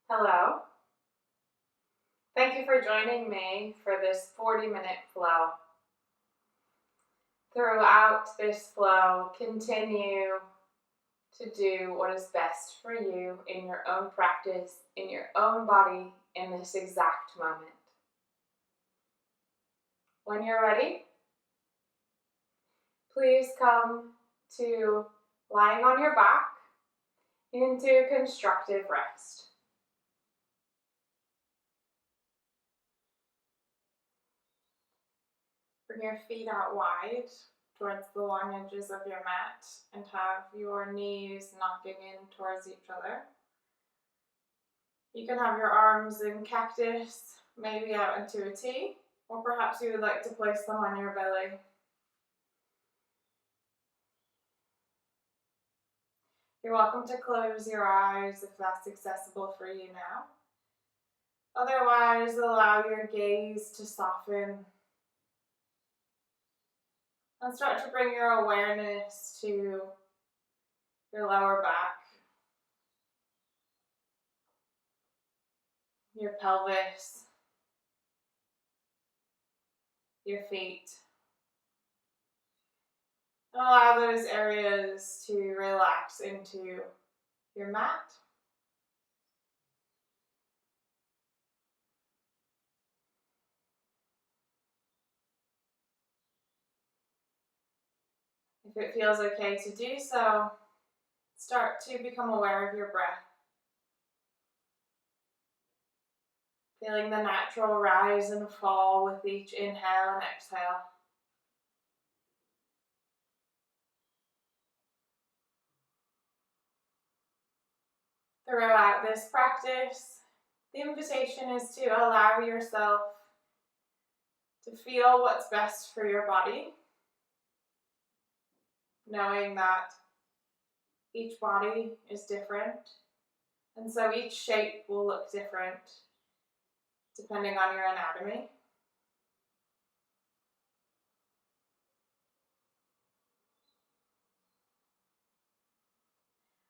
Hello. Thank you for joining me for this 40-minute flow. Throughout this flow, continue to do what is best for you in your own practice, in your own body, in this exact moment. When you're ready, please come to lying on your back into constructive rest. Bring your feet out wide towards the long edges of your mat and have your knees knocking in towards each other. You can have your arms in cactus, maybe out into a T, or perhaps you would like to place them on your belly. You're welcome to close your eyes if that's accessible for you now. Otherwise, allow your gaze to soften and start to bring your awareness to your lower back, your pelvis, your feet. And allow those areas to relax into your mat. If it feels okay to do so, start to become aware of your breath. Feeling the natural rise and fall with each inhale and exhale. Throughout this practice, the invitation is to allow yourself to feel what's best for your body, knowing that each body is different, and so each shape will look different depending on your anatomy.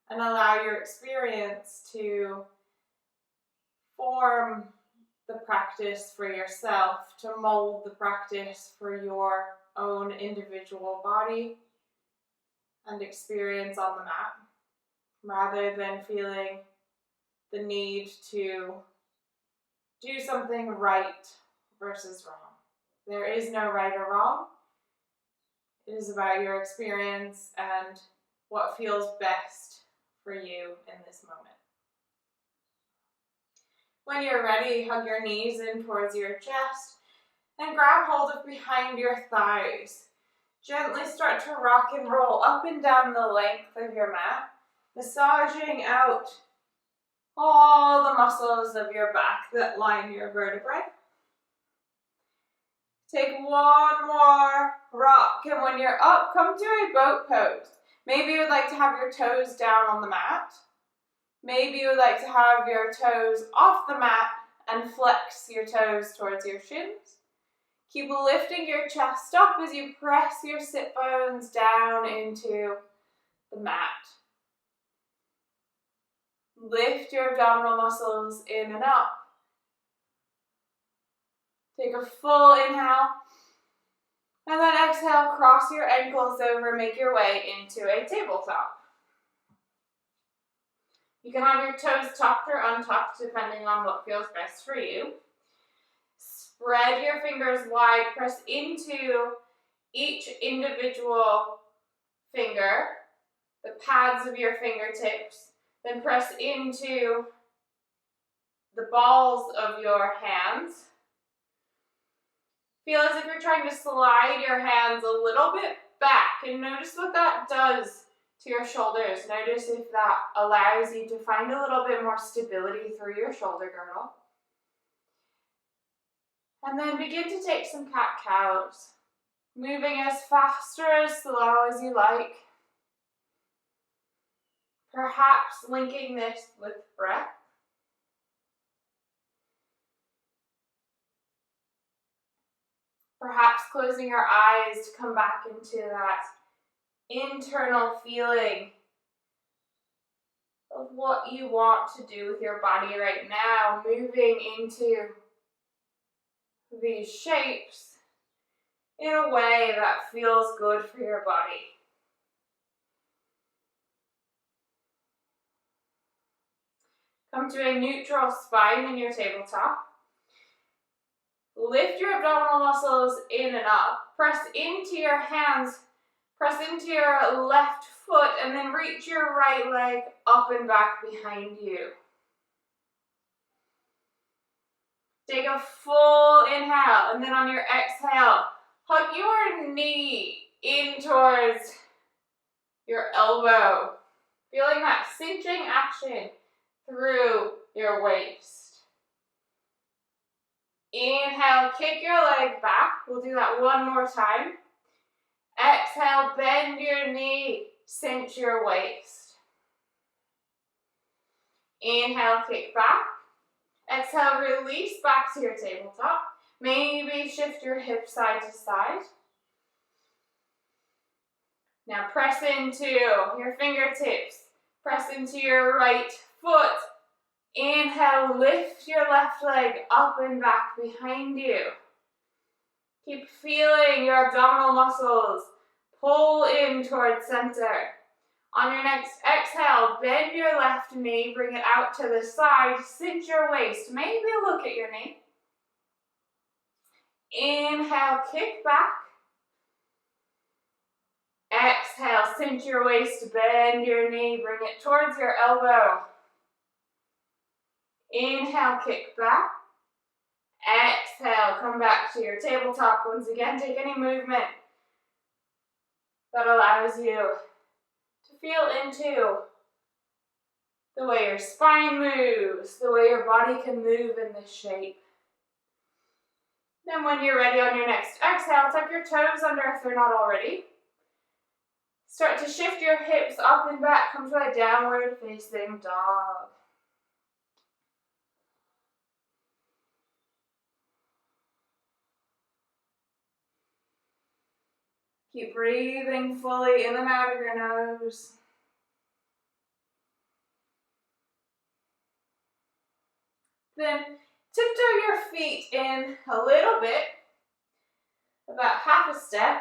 And allow your experience to form the practice for yourself, to mold the practice for your own individual body and experience on the mat, rather than feeling the need to do something right versus wrong. There is no right or wrong. It is about your experience and what feels best for you in this moment. When you're ready, hug your knees in towards your chest and grab hold of behind your thighs. Gently start to rock and roll up and down the length of your mat, massaging out all the muscles of your back that line your vertebrae. Take one more rock, and when you're up, come to a boat pose. Maybe you would like to have your toes down on the mat. Maybe you would like to have your toes off the mat and flex your toes towards your shins. Keep lifting your chest up as you press your sit bones down into the mat. Lift your abdominal muscles in and up. Take a full inhale. And then exhale, cross your ankles over, make your way into a tabletop. You can have your toes tucked or untucked depending on what feels best for you. Spread your fingers wide, press into each individual finger, the pads of your fingertips, then press into the balls of your hands. Feel as if you're trying to slide your hands a little bit back, and notice what that does to your shoulders. Notice if that allows you to find a little bit more stability through your shoulder girdle. And then begin to take some cat-cows, moving as fast or as slow as you like. Perhaps linking this with breath. Perhaps closing your eyes to come back into that internal feeling of what you want to do with your body right now, moving into these shapes in a way that feels good for your body. Come to a neutral spine in your tabletop. Lift your abdominal muscles in and up. Press into your hands. Press into your left foot and then reach your right leg up and back behind you. Take a full inhale, and then on your exhale, hug your knee in towards your elbow. Feeling that cinching action through your waist. Inhale, kick your leg back. We'll do that one more time. Exhale, bend your knee, cinch your waist. Inhale, kick back. Exhale, release back to your tabletop. Maybe shift your hips side to side. Now press into your fingertips. Press into your right foot. Inhale, lift your left leg up and back behind you. Keep feeling your abdominal muscles pull in towards center. On your next exhale, bend your left knee, bring it out to the side, cinch your waist, maybe look at your knee. Inhale, kick back. Exhale, cinch your waist, bend your knee, bring it towards your elbow. Inhale, kick back. Exhale, come back to your tabletop. Once again, take any movement that allows you to feel into the way your spine moves, the way your body can move in this shape. Then when you're ready on your next exhale, tuck your toes under if they're not already. Start to shift your hips up and back, come to a downward facing dog. Keep breathing fully in and out of your nose. Then tiptoe your feet in a little bit, about half a step.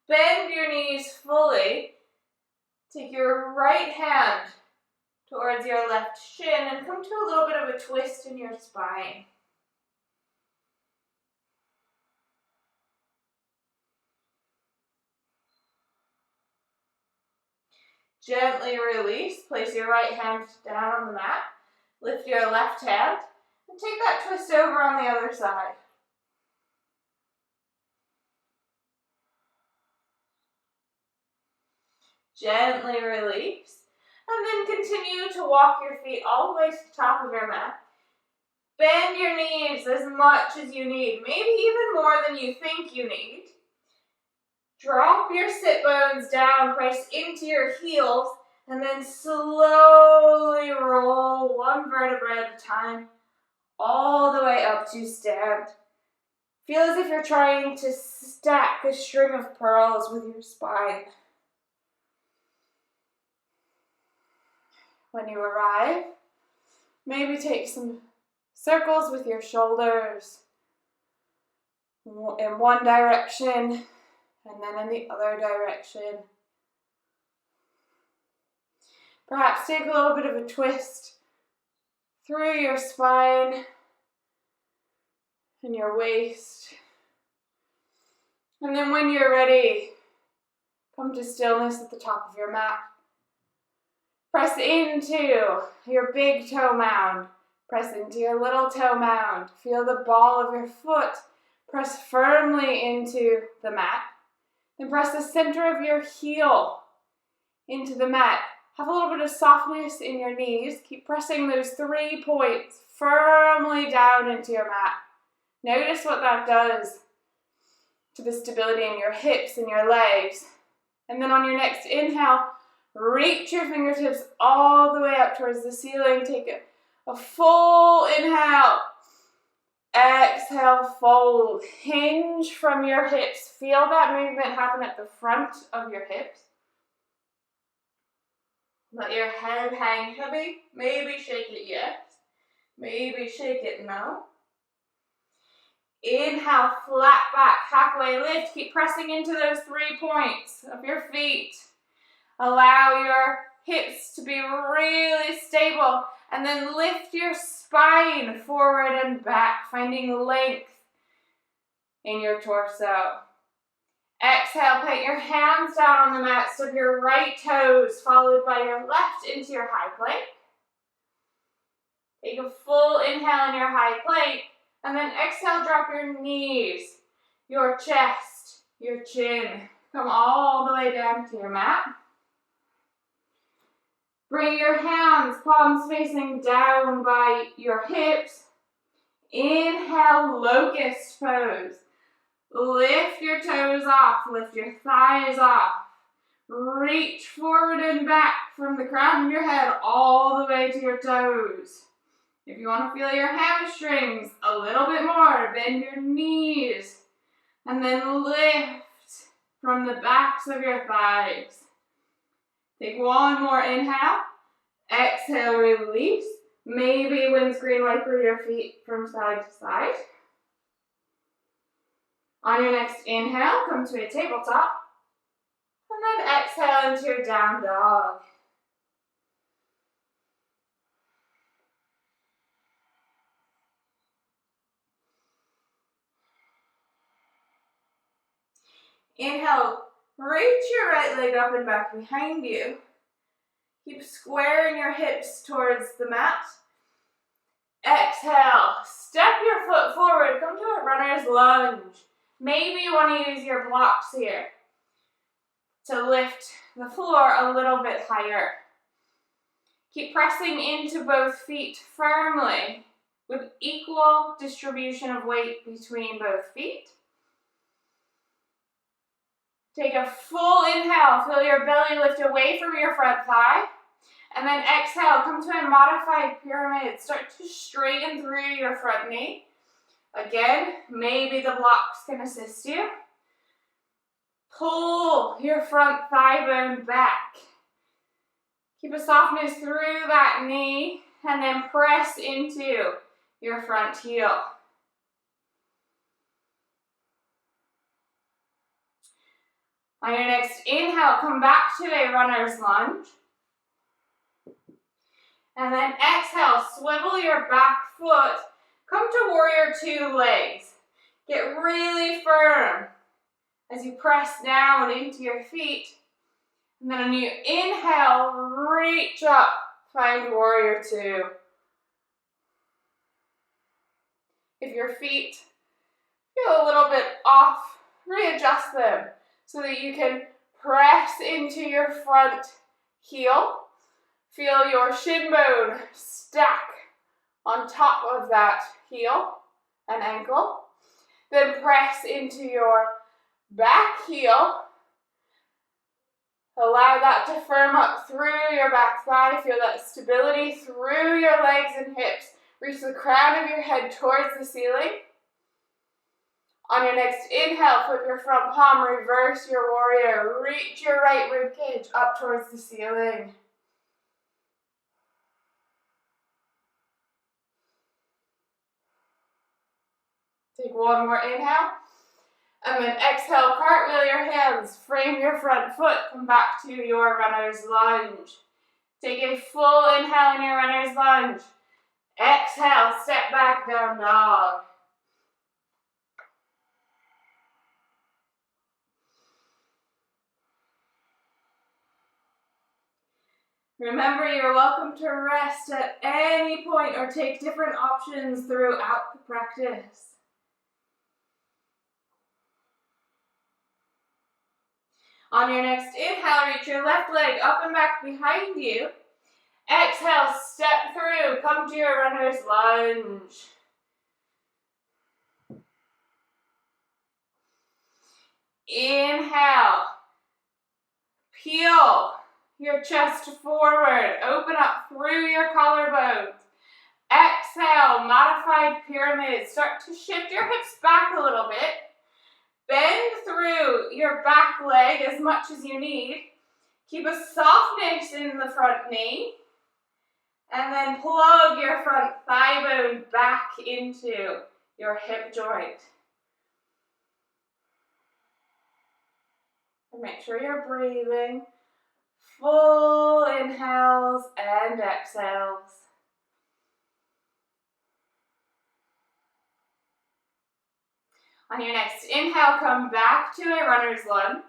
Bend your knees fully. Take your right hand towards your left shin and come to a little bit of a twist in your spine. Gently release. Place your right hand down on the mat. Lift your left hand and take that twist over on the other side. Gently release. And then continue to walk your feet all the way to the top of your mat. Bend your knees as much as you need, maybe even more than you think you need. Drop your sit bones down, press into your heels, and then slowly roll one vertebra at a time, all the way up to stand. Feel as if you're trying to stack a string of pearls with your spine. When you arrive, maybe take some circles with your shoulders in one direction, and then in the other direction. Perhaps take a little bit of a twist through your spine and your waist. And then when you're ready, come to stillness at the top of your mat. Press into your big toe mound. Press into your little toe mound. Feel the ball of your foot press firmly into the mat. Then press the center of your heel into the mat. Have a little bit of softness in your knees. Keep pressing those 3 points firmly down into your mat. Notice what that does to the stability in your hips and your legs. And then on your next inhale, reach your fingertips all the way up towards the ceiling. Take a full inhale. Exhale, fold. Hinge from your hips. Feel that movement happen at the front of your hips. Let your head hang heavy. Maybe shake it yes. Maybe shake it no. Inhale, flat back, halfway lift. Keep pressing into those 3 points of your feet. Allow your hips to be really stable, and then lift your spine forward and back, finding length in your torso. Exhale, put your hands down on the mat, step your right toes followed by your left into your high plank. Take a full inhale in your high plank, and then exhale, drop your knees, your chest, your chin. Come all the way down to your mat. Bring your hands, palms facing down by your hips. Inhale, locust pose. Lift your toes off, lift your thighs off. Reach forward and back from the crown of your head all the way to your toes. If you want to feel your hamstrings a little bit more, bend your knees and then lift from the backs of your thighs. Take one more inhale. Exhale, release. Maybe windscreen wiper your feet from side to side. On your next inhale, come to a tabletop. And then exhale into your down dog. Inhale, reach your right leg up and back behind you. Keep squaring your hips towards the mat. Exhale, step your foot forward, come to a runner's lunge. Maybe you want to use your blocks here to lift the floor a little bit higher. Keep pressing into both feet firmly with equal distribution of weight between both feet. Take a full inhale, feel your belly lift away from your front thigh. And then exhale, come to a modified pyramid. Start to straighten through your front knee. Again, maybe the blocks can assist you. Pull your front thigh bone back. Keep a softness through that knee and then press into your front heel. On your next inhale, come back to a runner's lunge. And then exhale, swivel your back foot. Come to warrior two legs. Get really firm as you press down into your feet. And then on your inhale, reach up, find warrior two. If your feet feel a little bit off, readjust them so that you can press into your front heel. Feel your shin bone stack on top of that heel and ankle. Then press into your back heel. Allow that to firm up through your back thigh. Feel that stability through your legs and hips. Reach the crown of your head towards the ceiling. On your next inhale, flip your front palm, reverse your warrior. Reach your right rib cage up towards the ceiling. Take one more inhale. And then exhale, cartwheel your hands, frame your front foot, come back to your runner's lunge. Take a full inhale in your runner's lunge. Exhale, step back, down dog. Remember, you're welcome to rest at any point or take different options throughout the practice. On your next inhale, reach your left leg up and back behind you. Exhale, step through, come to your runner's lunge. Inhale, peel your chest forward, open up through your collarbones. Exhale, modified pyramid. Start to shift your hips back a little bit. Bend through your back leg as much as you need. Keep a softness in the front knee. And then plug your front thigh bone back into your hip joint. And make sure you're breathing. Full inhales and exhales. On your next inhale, come back to a runner's lunge.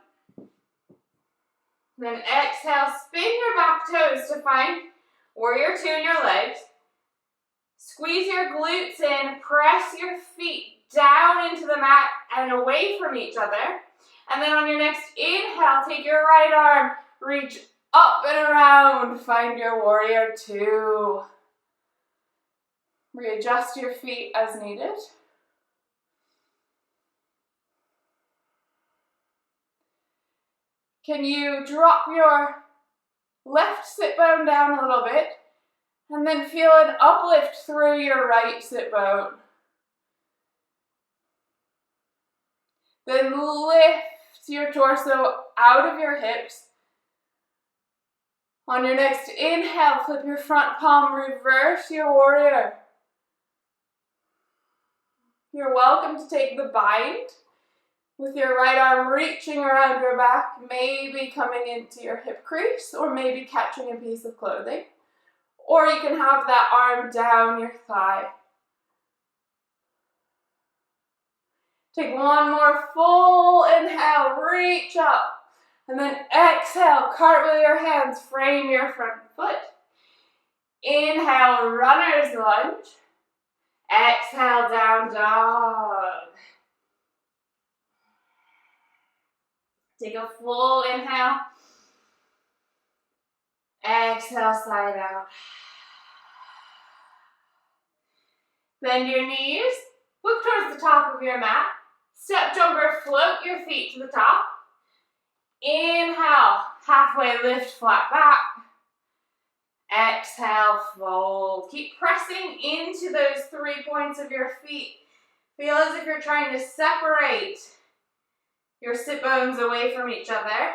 Then exhale, spin your back toes to find warrior two in your legs. Squeeze your glutes in, press your feet down into the mat and away from each other. And then on your next inhale, take your right arm, reach up and around, find your warrior two. Readjust your feet as needed. Can you drop your left sit bone down a little bit and then feel an uplift through your right sit bone? Then lift your torso out of your hips. On your next inhale, flip your front palm, reverse your warrior. You're welcome to take the bind with your right arm reaching around your back, maybe coming into your hip crease or maybe catching a piece of clothing. Or you can have that arm down your thigh. Take one more full inhale, reach up. And then exhale, cartwheel your hands, frame your front foot. Inhale, runner's lunge. Exhale, down dog. Take a full inhale. Exhale, side out. Bend your knees. Look towards the top of your mat. Step jumper, float your feet to the top. Inhale, halfway lift, flat back. Exhale, fold. Keep pressing into those 3 points of your feet. Feel as if you're trying to separate your sit bones away from each other.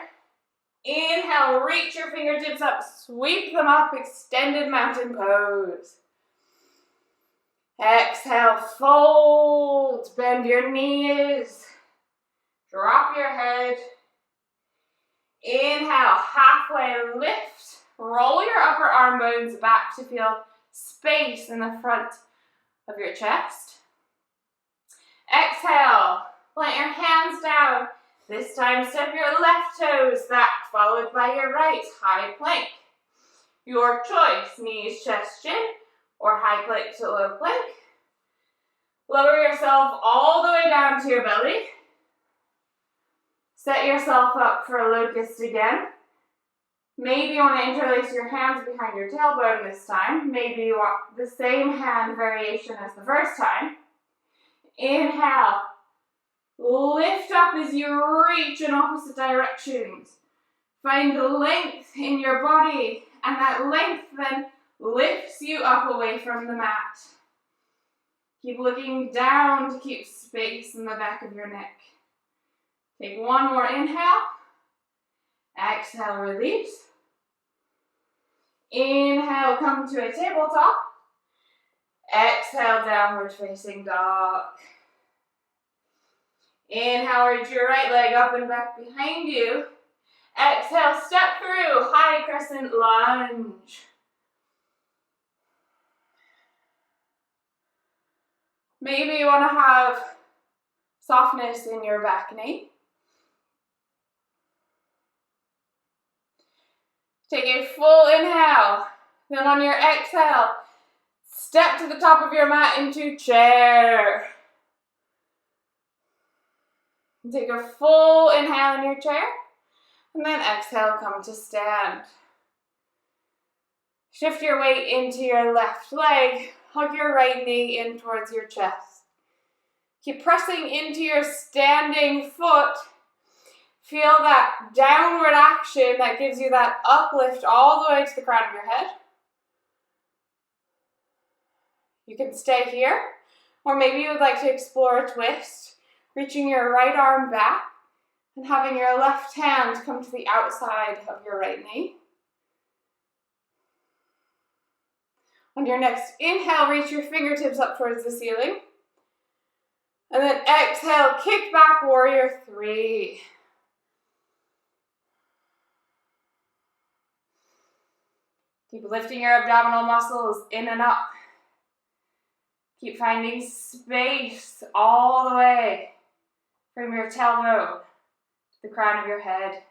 Inhale, reach your fingertips up, sweep them up, extended mountain pose. Exhale, fold, bend your knees, drop your head. Inhale, halfway lift, roll your upper arm bones back to feel space in the front of your chest. Exhale, plant your hands down. This time step your left toes back, followed by your right, high plank. Your choice, knees, chest, chin, or high plank to low plank. Lower yourself all the way down to your belly. Set yourself up for a locust again. Maybe you want to interlace your hands behind your tailbone this time. Maybe you want the same hand variation as the first time. Inhale. Lift up as you reach in opposite directions. Find the length in your body, and that length then lifts you up away from the mat. Keep looking down to keep space in the back of your neck. Take one more inhale. Exhale, release. Inhale, come to a tabletop. Exhale, downward facing dog. Inhale, reach your right leg up and back behind you. Exhale, step through, high crescent lunge. Maybe you want to have softness in your back knee. Take a full inhale. Then on your exhale, step to the top of your mat into chair. Take a full inhale in your chair. And then exhale, come to stand. Shift your weight into your left leg. Hug your right knee in towards your chest. Keep pressing into your standing foot. Feel that downward action that gives you that uplift all the way to the crown of your head. You can stay here, or maybe you would like to explore a twist, reaching your right arm back And having your left hand come to the outside of your right knee. On your next inhale, reach your fingertips up towards the ceiling. And then exhale, kick back, warrior three. Keep lifting your abdominal muscles in and up. Keep finding space all the way from your tailbone to the crown of your head.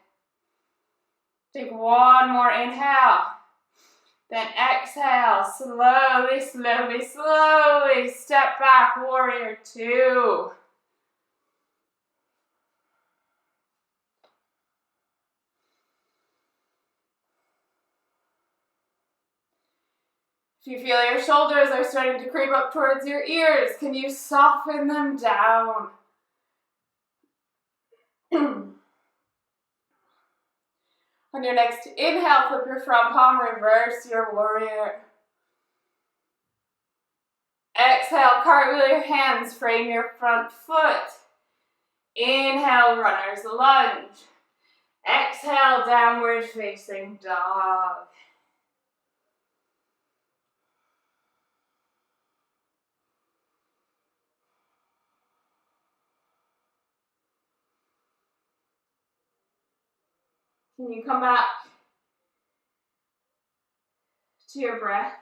Take one more inhale. Then exhale, slowly, slowly, slowly step back, warrior two. If you feel your shoulders are starting to creep up towards your ears, can you soften them down? On your next inhale, flip your front palm, reverse your warrior. Exhale, cartwheel your hands, frame your front foot. Inhale, runner's lunge. Exhale, downward facing dog. Can you come back to your breath?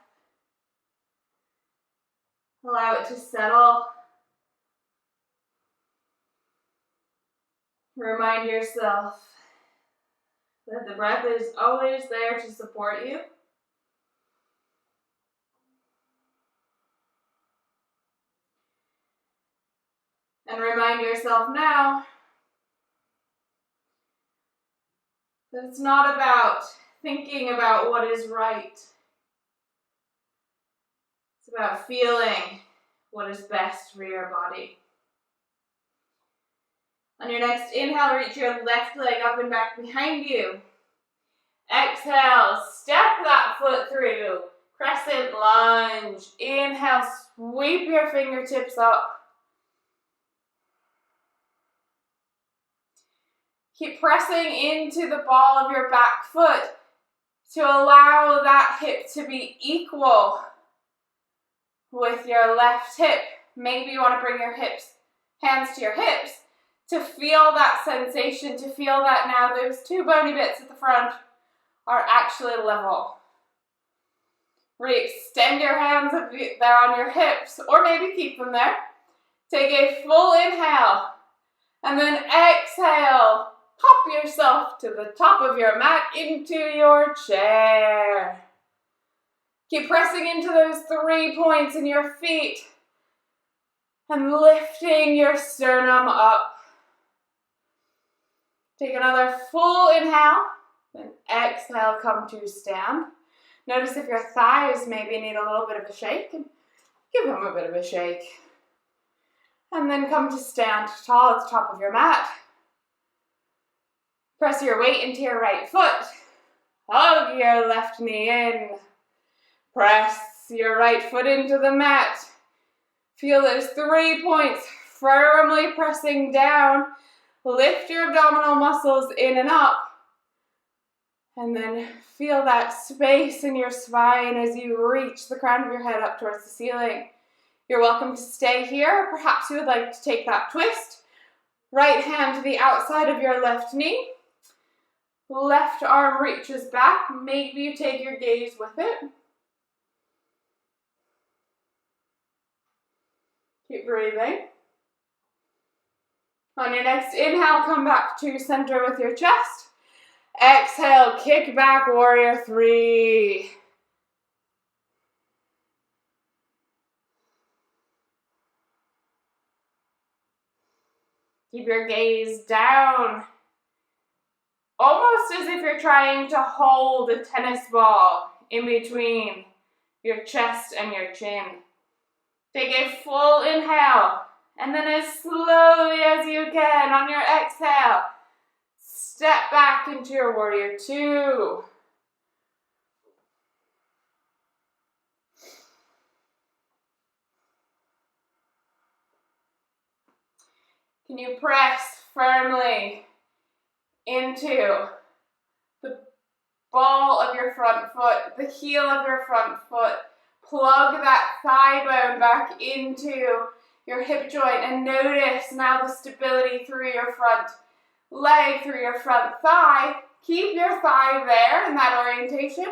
Allow it to settle. Remind yourself that the breath is always there to support you. And remind yourself now that it's not about thinking about what is right. It's about feeling what is best for your body. On your next inhale, reach your left leg up and back behind you. Exhale, step that foot through. Crescent lunge. Inhale, sweep your fingertips up. Keep pressing into the ball of your back foot to allow that hip to be equal with your left hip. Maybe you want to bring your hands to your hips to feel that sensation, to feel that now those two bony bits at the front are actually level. Re-extend your hands there on your hips, or maybe keep them there. Take a full inhale, and then exhale. Pop yourself to the top of your mat into your chair. Keep pressing into those 3 points in your feet and lifting your sternum up. Take another full inhale, then exhale, come to stand. Notice if your thighs maybe need a little bit of a shake, and give them a bit of a shake. And then come to stand tall at the top of your mat. Press your weight into your right foot. Hug your left knee in. Press your right foot into the mat. Feel those 3 points firmly pressing down. Lift your abdominal muscles in and up. And then feel that space in your spine as you reach the crown of your head up towards the ceiling. You're welcome to stay here. Perhaps you would like to take that twist. Right hand to the outside of your left knee. Left arm reaches back. Maybe you take your gaze with it. Keep breathing. On your next inhale, come back to center with your chest. Exhale, kick back, warrior three. Keep your gaze down. Almost as if you're trying to hold a tennis ball in between your chest and your chin. Take a full inhale, and then as slowly as you can on your exhale, step back into your warrior two. Can you press firmly into the ball of your front foot, the heel of your front foot. Plug that thigh bone back into your hip joint and notice now the stability through your front leg, through your front thigh. Keep your thigh there in that orientation.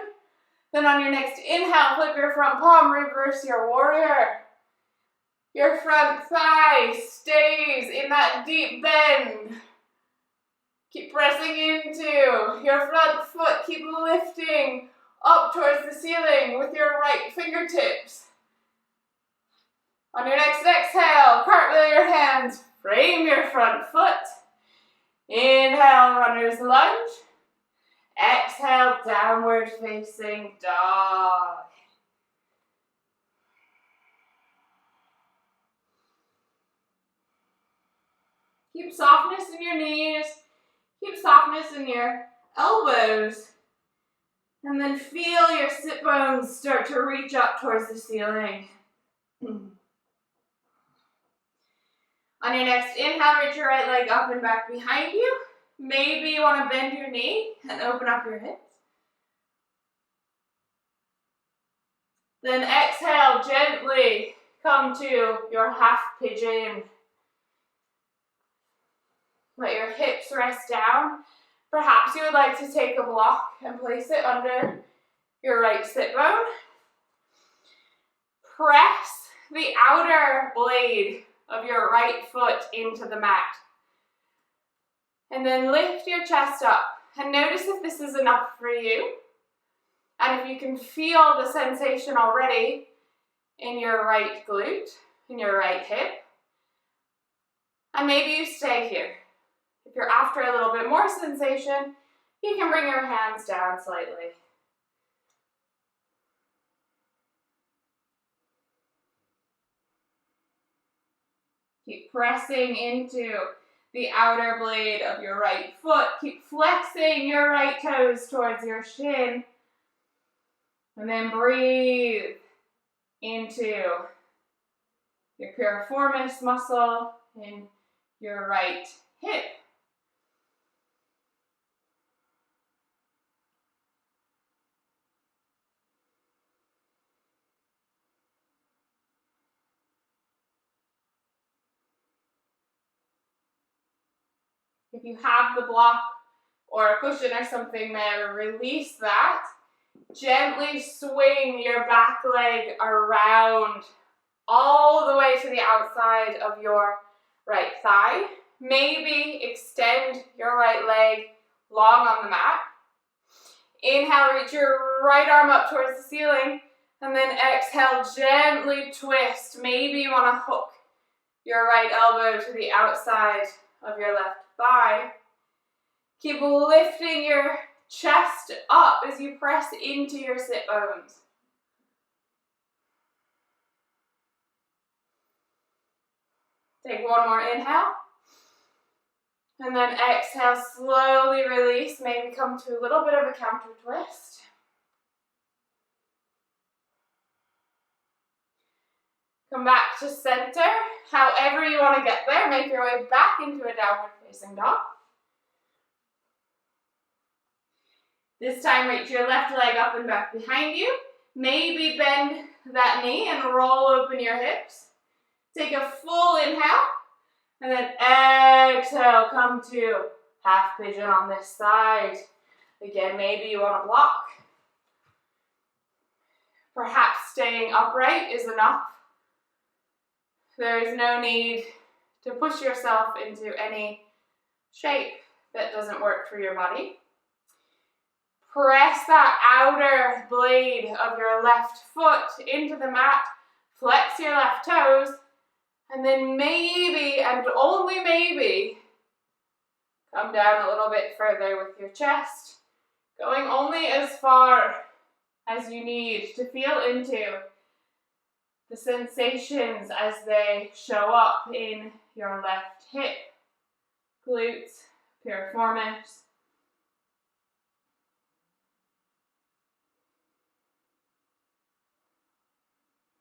Then on your next inhale, flip your front palm, reverse your warrior. Your front thigh stays in that deep bend. Keep pressing into your front foot. Keep lifting up towards the ceiling with your right fingertips. On your next exhale, cartwheel your hands, frame your front foot. Inhale, runner's lunge. Exhale, downward facing dog. Keep softness in your knees. Keep softness in your elbows. And then feel your sit bones start to reach up towards the ceiling. On your next inhale, reach your right leg up and back behind you. Maybe you want to bend your knee and open up your hips. Then exhale, gently come to your half pigeon. Let your hips rest down. Perhaps you would like to take a block and place it under your right sit bone. Press the outer blade of your right foot into the mat. And then lift your chest up. And notice if this is enough for you. And if you can feel the sensation already in your right glute, in your right hip. And maybe you stay here. If you're after a little bit more sensation, you can bring your hands down slightly. Keep pressing into the outer blade of your right foot. Keep flexing your right toes towards your shin. And then breathe into your piriformis muscle in your right hip. If you have the block or a cushion or something there, release that. Gently swing your back leg around all the way to the outside of your right thigh. Maybe extend your right leg long on the mat. Inhale, reach your right arm up towards the ceiling. And then exhale, gently twist. Maybe you want to hook your right elbow to the outside of your left thigh. Keep lifting your chest up as you press into your sit bones. Take one more inhale. And then exhale, slowly release. Maybe come to a little bit of a counter twist. Come back to center. However you want to get there, make your way back into a downward facing dog. This time, reach your left leg up and back behind you. Maybe bend that knee and roll open your hips. Take a full inhale. And then exhale, come to half pigeon on this side. Again, maybe you want to block. Perhaps staying upright is enough. There is no need to push yourself into any shape that doesn't work for your body. Press that outer blade of your left foot into the mat. Flex your left toes. And then maybe, and only maybe, come down a little bit further with your chest. Going only as far as you need to feel into the sensations as they show up in your left hip, glutes, piriformis.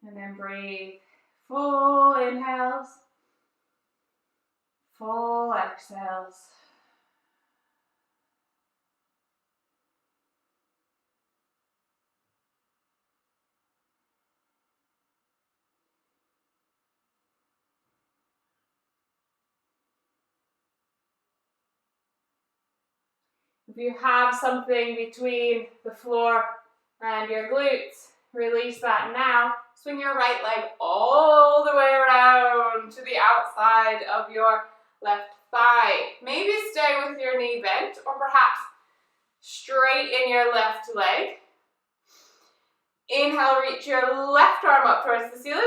And then breathe. Full inhales, full exhales. If you have something between the floor and your glutes, release that now. Swing your right leg all the way around to the outside of your left thigh. Maybe stay with your knee bent, or perhaps straighten your left leg. Inhale, reach your left arm up towards the ceiling.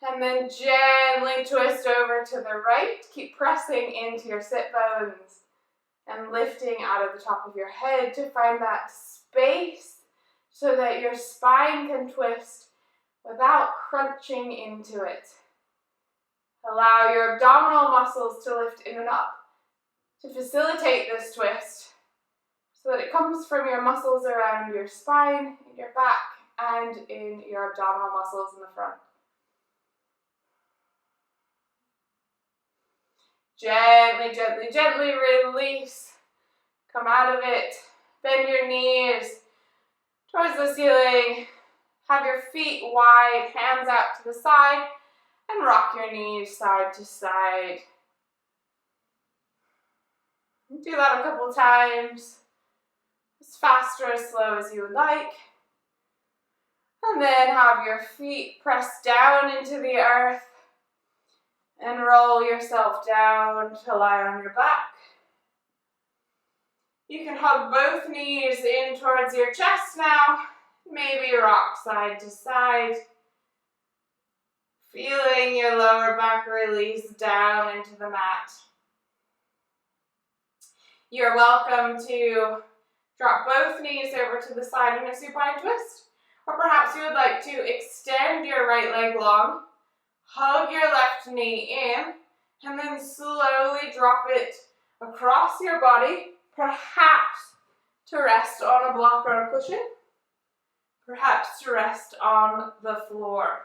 And then gently twist over to the right. Keep pressing into your sit bones and lifting out of the top of your head to find that space so that your spine can twist without crunching into it. Allow your abdominal muscles to lift in and up to facilitate this twist so that it comes from your muscles around your spine, in your back, and in your abdominal muscles in the front. Gently, gently, gently release. Come out of it. Bend your knees towards the ceiling. Have your feet wide, hands out to the side, and rock your knees side to side. Do that a couple times, as fast or as slow as you would like. And then have your feet press down into the earth and roll yourself down to lie on your back. You can hug both knees in towards your chest now. Maybe rock side to side. Feeling your lower back release down into the mat. You're welcome to drop both knees over to the side in a supine twist. Or perhaps you would like to extend your right leg long, hug your left knee in, and then slowly drop it across your body, perhaps to rest on a block or a cushion, perhaps to rest on the floor.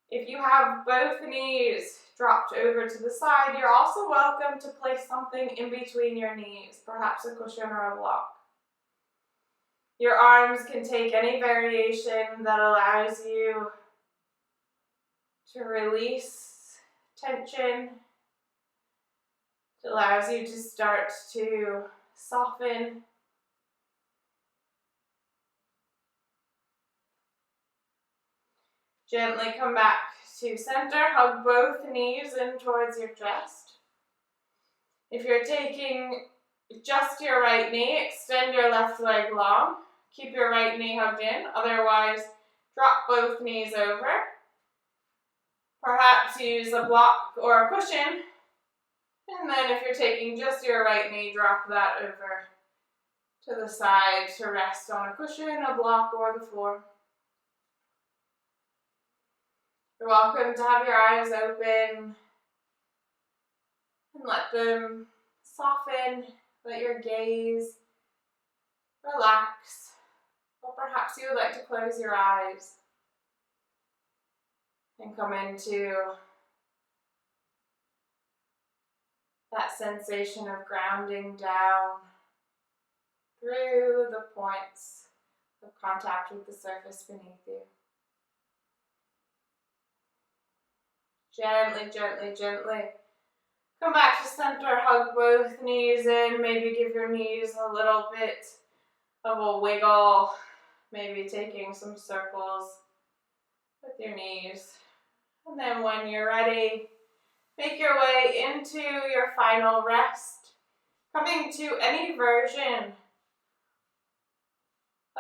If you have both knees dropped over to the side, you're also welcome to place something in between your knees, perhaps a cushion or a block. Your arms can take any variation that allows you to release tension. It allows you to start to soften. Gently come back to center. Hug both knees in towards your chest. If you're taking just your right knee, extend your left leg long. Keep your right knee hugged in. Otherwise, drop both knees over. Perhaps use a block or a cushion. And then if you're taking just your right knee, drop that over to the side to rest on a cushion, a block, or the floor. You're welcome to have your eyes open and let them soften. Let your gaze relax. Or perhaps you would like to close your eyes and come into that sensation of grounding down through the points of contact with the surface beneath you. Gently, gently, gently. Come back to center, hug both knees in, maybe give your knees a little bit of a wiggle, maybe taking some circles with your knees. And then when you're ready, make your way into your final rest, coming to any version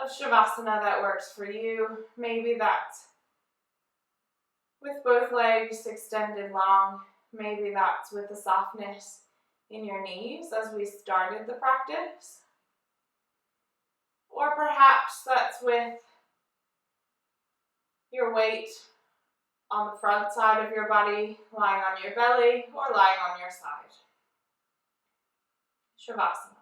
of Shavasana that works for you. Maybe that's with both legs extended long. Maybe that's with the softness in your knees as we started the practice. Or perhaps that's with your weight on the front side of your body, lying on your belly, or lying on your side. Shavasana.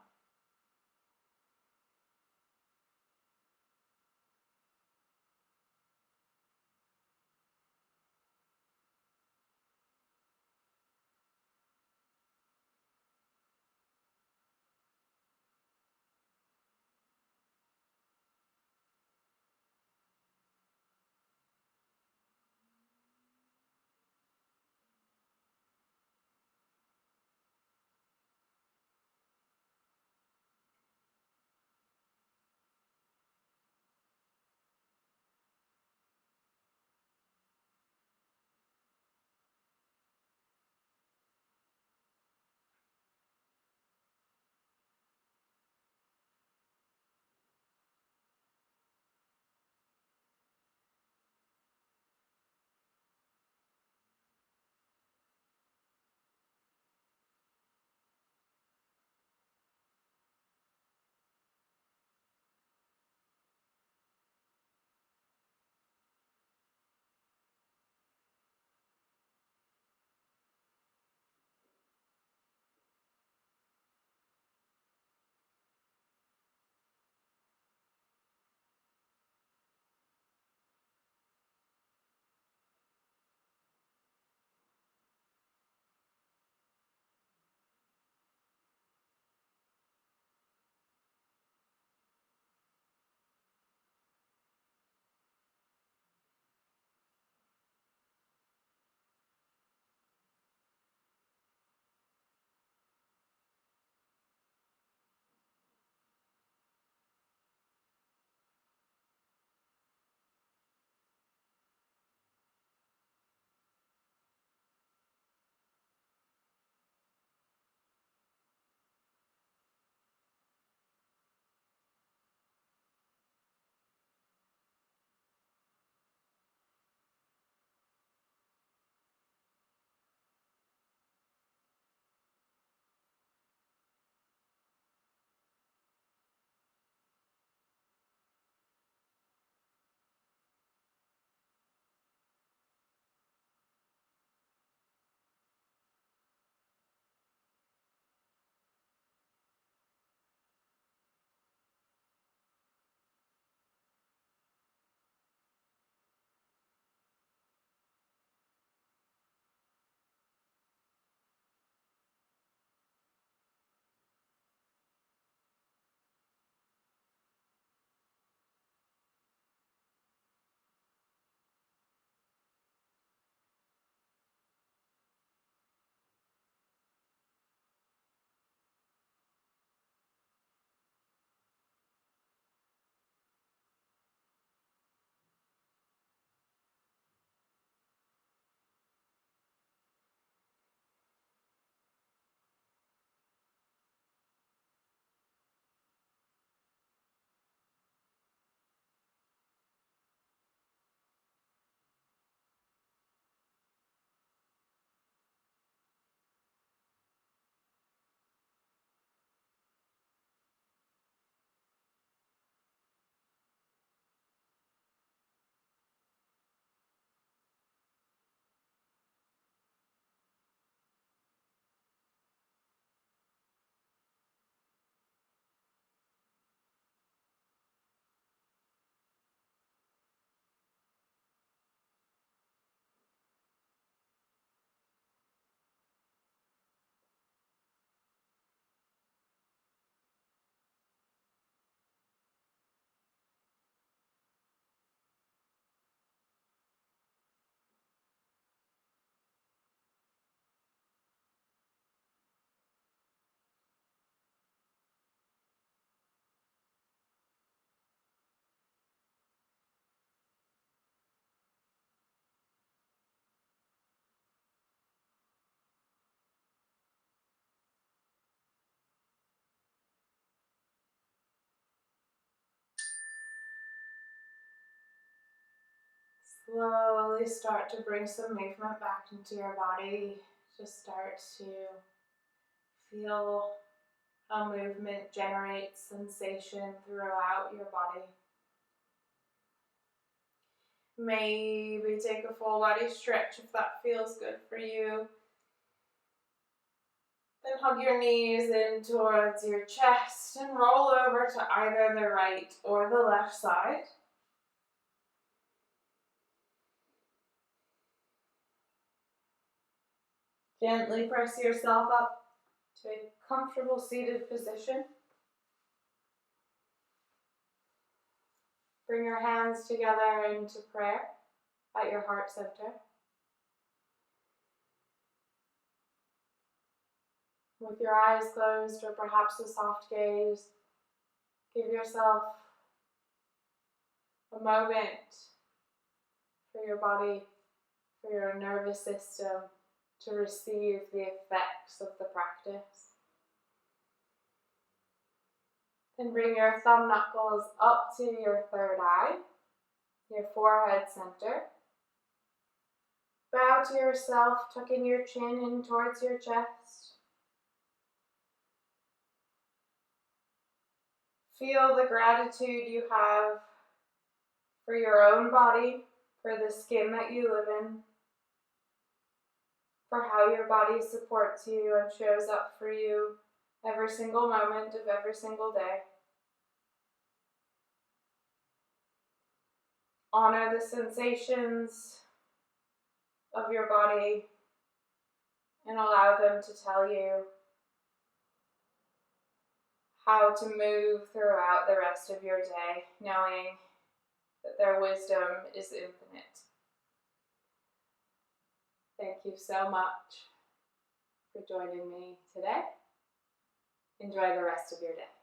slowly start to bring some movement back into your body. Just start to feel how movement generates sensation throughout your body. Maybe take a full body stretch if that feels good for you. Then hug your knees in towards your chest and roll over to either the right or the left side. Gently press yourself up to a comfortable seated position. Bring your hands together into prayer at your heart center. With your eyes closed or perhaps a soft gaze, give yourself a moment for your body, for your nervous system to receive the effects of the practice. Then bring your thumb knuckles up to your third eye, your forehead center. Bow to yourself, tucking your chin in towards your chest. Feel the gratitude you have for your own body, for the skin that you live in, for how your body supports you and shows up for you every single moment of every single day. Honor the sensations of your body and allow them to tell you how to move throughout the rest of your day, knowing that their wisdom is infinite. Thank you so much for joining me today. Enjoy the rest of your day.